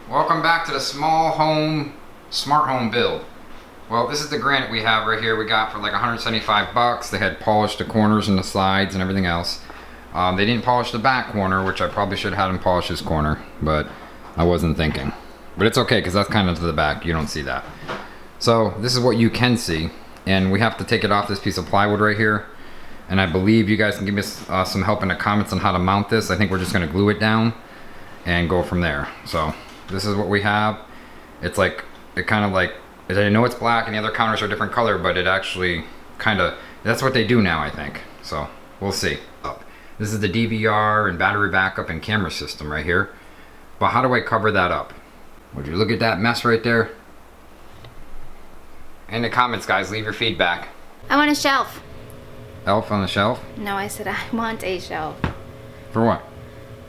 Welcome back to the small home, smart home build. Well, this is the granite we have right here. We got for like 175 bucks. They had polished the corners and the sides and everything else. They didn't polish the back corner, which I probably should have had them polish this corner, but I wasn't thinking. But it's okay, because that's kind of to the back. You don't see that. So this is what you can see. And we have to take it off this piece of plywood right here. And I believe you guys can give me some help in the comments on how to mount this. I think we're just going to glue it down and go from there. So this is what we have. It's like, it kind of like, I know it's black and the other counters are different color, but it actually kind of, that's what they do now, I think. So we'll see. This is the DVR and battery backup and camera system right here. But how do I cover that up? Would you look at that mess right there? In the comments, guys, leave your feedback. I want a shelf. Elf on the shelf? No, I said I want a shelf. For what?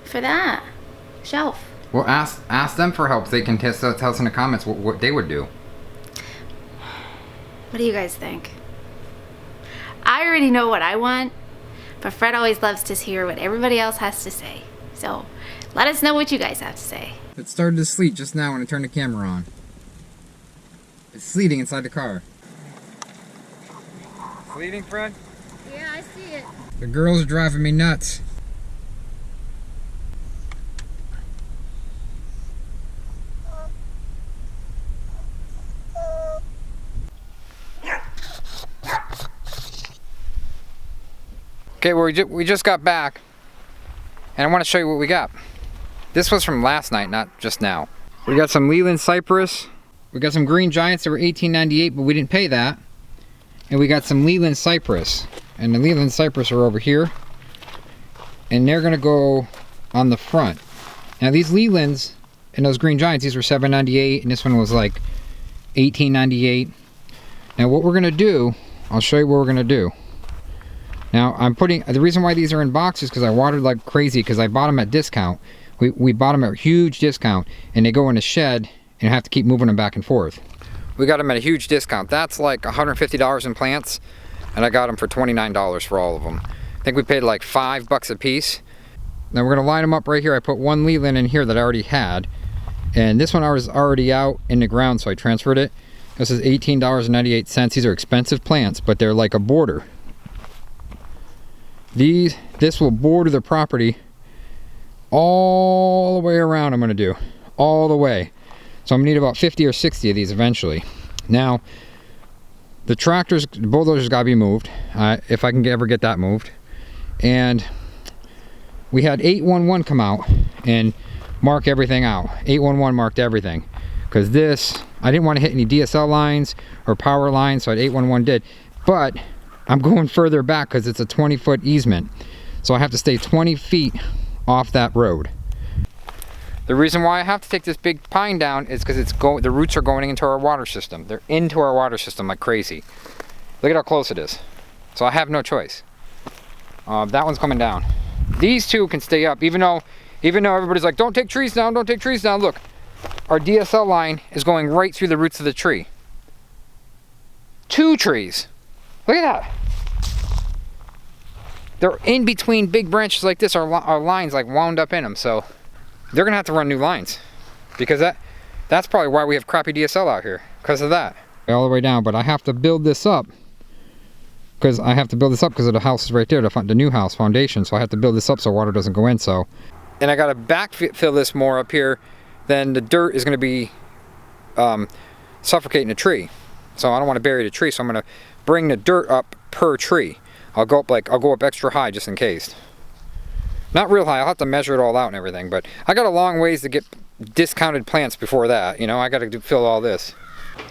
For that. Shelf. Well, ask them for help. They can tell us in the comments what they would do. What do you guys think? I already know what I want, but Fred always loves to hear what everybody else has to say. So, let us know what you guys have to say. It started to sleet just now when I turned the camera on. It's sleeting inside the car. Sleeting, Fred? Yeah, I see it. The girls are driving me nuts. Okay, well, we just got back, and I want to show you what we got. This was from last night, not just now. We got some Leland Cypress. We got some Green Giants that were $18.98, but we didn't pay that. And we got some Leland Cypress. And the Leland Cypress are over here. And they're going to go on the front. Now these Lelands and those Green Giants, these were $7.98, and this one was like $18.98. Now what we're going to do, I'll show you what we're going to do. Now I'm putting, the reason why these are in boxes because I watered like crazy because I bought them at discount. We bought them at a huge discount, and they go in a shed and have to keep moving them back and forth. We got them at a huge discount. That's like $150 in plants, and I got them for $29 for all of them. I think we paid like $5 a piece. Now we're gonna line them up right here. I put one Leland in here that I already had, and this one I was already out in the ground, so I transferred it. This is $18.98. These are expensive plants, but they're like a border. This will border the property all the way around. I'm going to do all the way, so I'm going to need about 50 or 60 of these eventually. Now the tractors, the bulldozers got to be moved, if I can ever get that moved. And we had 811 come out and mark everything out. 811 marked everything because this, I didn't want to hit any DSL lines or power lines, so 811 did. But I'm going further back because it's a 20-foot easement, so I have to stay 20 feet off that road. The reason why I have to take this big pine down is because the roots are going into our water system. They're into our water system like crazy. Look at how close it is. So I have no choice. That one's coming down. These two can stay up, even though everybody's like, don't take trees down, don't take trees down. Look, our DSL line is going right through the roots of the tree. 2 trees. Look at that. They're in between big branches like this. Our lines like wound up in them, so they're gonna have to run new lines because that's probably why we have crappy DSL out here, because of that. All the way down, but I have to build this up because of the house is right there, the new house foundation. So I have to build this up so water doesn't go in. So, and I got to backfill this more up here. Then the dirt is going to be suffocating the tree. So I don't want to bury the tree. So I'm going to bring the dirt up per tree. I'll go up extra high just in case. Not real high. I'll have to measure it all out and everything. But I got a long ways to get discounted plants before that. You know, I got to fill all this.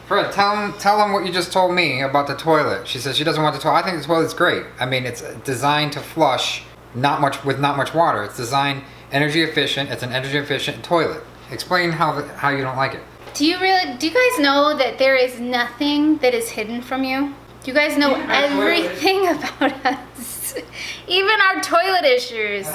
Fred, tell them what you just told me about the toilet. She says she doesn't want the toilet. I think the toilet's great. I mean, it's designed to flush with not much water. It's designed energy efficient. It's an energy efficient toilet. Explain how you don't like it. Do you guys know that there is nothing that is hidden from you? You guys know everything about us. Even our toilet issues.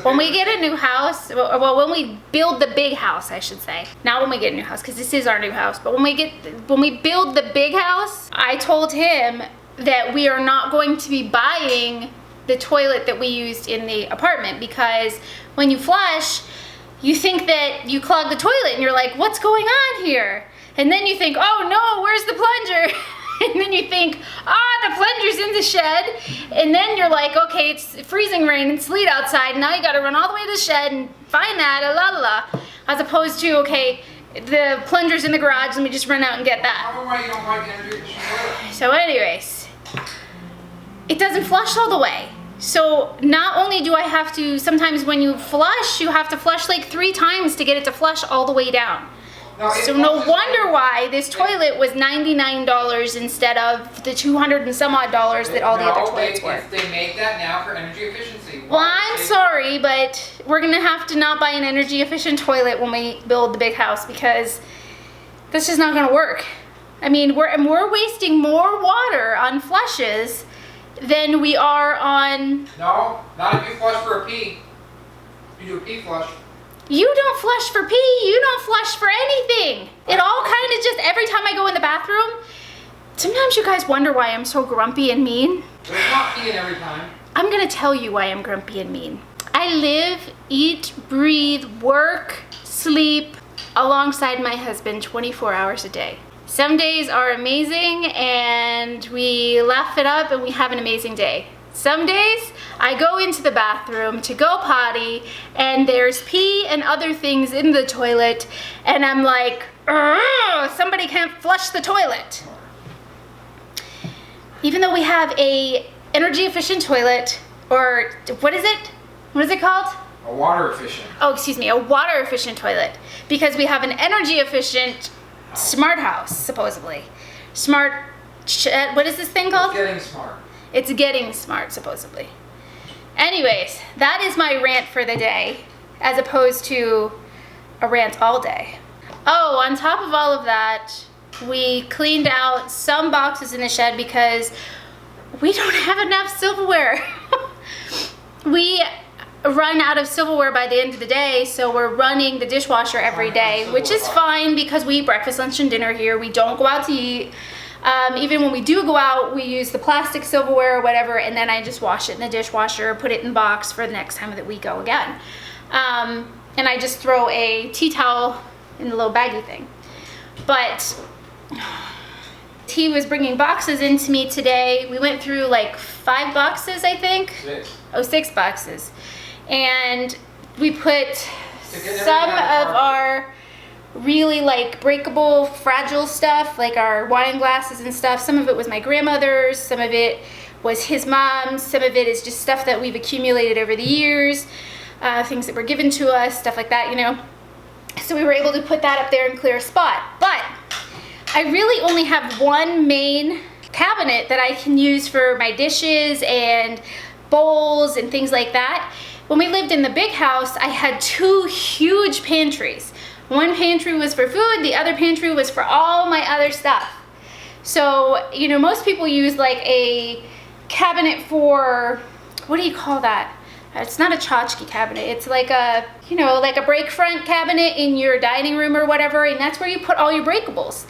When we get a new house, well, when we build the big house, I should say. Not when we get a new house, because this is our new house, but when we build the big house, I told him that we are not going to be buying the toilet that we used in the apartment, because when you flush, you think that you clog the toilet and you're like, what's going on here? And then you think, oh no, where's the plunger? And then you think, the plunger's in the shed. And then you're like, okay, it's freezing rain and sleet outside. Now you gotta run all the way to the shed and find that, la la la. As opposed to, okay, the plunger's in the garage, let me just run out and get that. I don't know why you don't like energy efficient toilet. So anyways, it doesn't flush all the way. So not only do I have to, sometimes when you flush, you have to flush like 3 times to get it to flush all the way down. So no wonder why this toilet was $99 instead of the 200 and some odd dollars that all the other toilets were. They make that now for energy efficiency. Well, I'm sorry, but we're gonna have to not buy an energy efficient toilet when we build the big house because that's just not gonna work. I mean, we're wasting more water on flushes than we are on... No, not if you flush for a pee. You do a pee flush. You don't flush for pee, you don't flush for anything. It all kind of just, every time I go in the bathroom, sometimes you guys wonder why I'm so grumpy and mean. But it's not peeing every time. I'm gonna tell you why I'm grumpy and mean. I live, eat, breathe, work, sleep alongside my husband 24 hours a day. Some days are amazing and we laugh it up and we have an amazing day. Some days I go into the bathroom to go potty and there's pee and other things in the toilet and I'm like, somebody can't flush the toilet. Even though we have a energy efficient toilet, or what is it? What is it called? A water efficient. Oh, excuse me, a water efficient toilet. Because we have an energy efficient smart house, supposedly. Smart, what is this thing called? It's getting smart. It's getting smart, supposedly. Anyways, that is my rant for the day, as opposed to a rant all day. Oh, on top of all of that, we cleaned out some boxes in the shed because we don't have enough silverware. We run out of silverware by the end of the day, so we're running the dishwasher every day, which is fine because we eat breakfast, lunch, and dinner here. We don't go out to eat. Even when we do go out, we use the plastic silverware or whatever, and then I just wash it in the dishwasher, put it in the box for the next time that we go again. And I just throw a tea towel in the little baggy thing. But he was bringing boxes into me today. We went through like 5 boxes, I think. 6 boxes. And we put some of our really like breakable, fragile stuff, like our wine glasses and stuff. Some of it was my grandmother's, some of it was his mom's, some of it is just stuff that we've accumulated over the years, things that were given to us, stuff like that, you know. So we were able to put that up there and clear a spot. But I really only have one main cabinet that I can use for my dishes and bowls and things like that. When we lived in the big house, I had 2 huge pantries. One pantry was for food, the other pantry was for all my other stuff. So, you know, most people use like a cabinet for, what do you call that? It's not a tchotchke cabinet. It's like a, you know, like a break front cabinet in your dining room or whatever, and that's where you put all your breakables.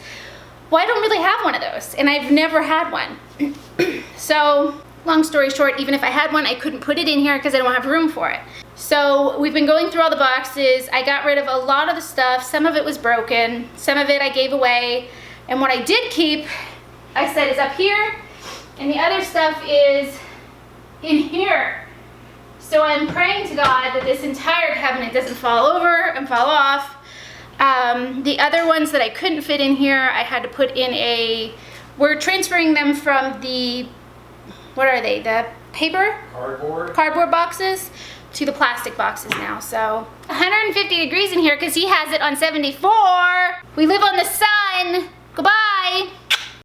Well, I don't really have one of those, and I've never had one. So, long story short, even if I had one, I couldn't put it in here because I don't have room for it. So we've been going through all the boxes. I got rid of a lot of the stuff. Some of it was broken. Some of it I gave away. And what I did keep, I said, is up here. And the other stuff is in here. So I'm praying to God that this entire cabinet doesn't fall over and fall off. The other ones that I couldn't fit in here, I had to put in a, we're transferring them from the, what are they, the paper? Cardboard boxes to the plastic boxes now. So 150 degrees in here because he has it on 74. We live on the sun. Goodbye.